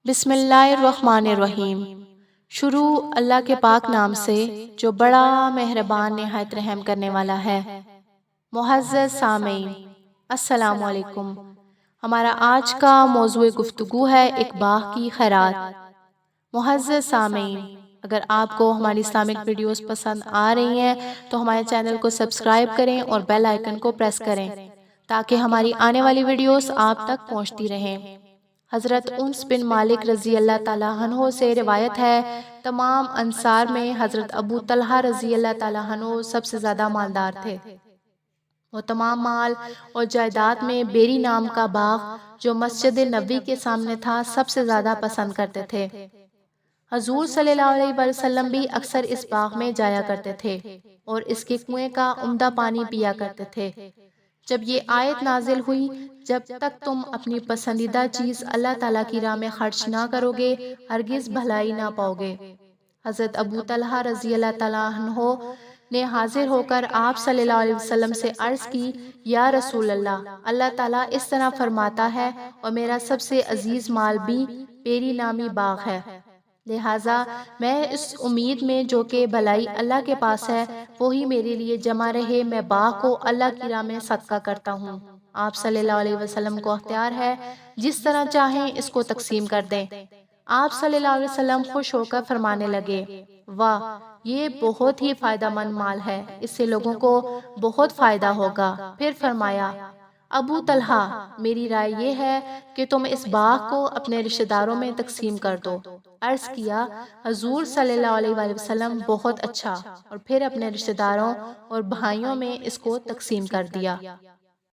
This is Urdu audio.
بسم اللہ الرحمن الرحیم۔ شروع اللہ کے پاک نام سے جو بڑا مہربان نہایت رحم کرنے والا ہے۔ معزز سامعین، السلام علیکم۔ ہمارا آج کا موضوع گفتگو ہے ایک باغ کی خیرات۔ معزز سامعین، اگر آپ کو ہماری اسلامک ویڈیوز پسند آ رہی ہیں تو ہمارے چینل کو سبسکرائب کریں اور بیل آئیکن کو پریس کریں تاکہ ہماری آنے والی ویڈیوز آپ تک پہنچتی رہیں۔ حضرت انس بن مالک رضی اللہ تعالیٰ عنہ سے روایت ہے، تمام انصار میں حضرت ابو طلحہ رضی اللہ تعالیٰ عنہ سب سے زیادہ مالدار تھے۔ وہ تمام مال اور جائیداد میں بیری نام کا باغ جو مسجد نبوی کے سامنے تھا سب سے زیادہ پسند کرتے تھے۔ حضور صلی اللہ علیہ وسلم بھی اکثر اس باغ میں جایا کرتے تھے اور اس کے کنویں کا عمدہ پانی پیا کرتے تھے۔ جب یہ آیت نازل ہوئی، جب تک تم اپنی پسندیدہ چیز اللہ تعالیٰ کی راہ میں خرچ نہ کرو گے ہرگز بھلائی نہ پاؤ گے، حضرت ابو طلحہ رضی اللہ تعالیٰ عنہ نے حاضر ہو کر آپ صلی اللہ علیہ وسلم سے عرض کی، یا رسول اللہ، اللہ تعالیٰ اس طرح فرماتا ہے اور میرا سب سے عزیز مال بھی پیری نامی باغ ہے، لہٰذا میں اس امید میں جو کہ بھلائی اللہ کے پاس ہے وہی میرے لیے جمع رہے، میں باغ کو اللہ کی راہ میں صدقہ کرتا ہوں۔ آپ صلی اللہ علیہ وسلم کو اختیار ہے، جس طرح چاہیں اس کو تقسیم کر دیں۔ آپ صلی اللہ علیہ وسلم خوش ہو کر فرمانے لگے، واہ، یہ بہت ہی فائدہ مند مال ہے، اس سے لوگوں کو بہت فائدہ ہوگا۔ پھر فرمایا، ابو طلحہ، میری رائے یہ ہے کہ تم اس باغ کو اپنے رشتہ داروں میں تقسیم کر دو۔ عرض کیا، حضور صلی اللہ علیہ وآلہ وسلم، بہت اچھا، اور پھر اپنے رشتہ داروں اور بھائیوں میں اس کو تقسیم کر دیا۔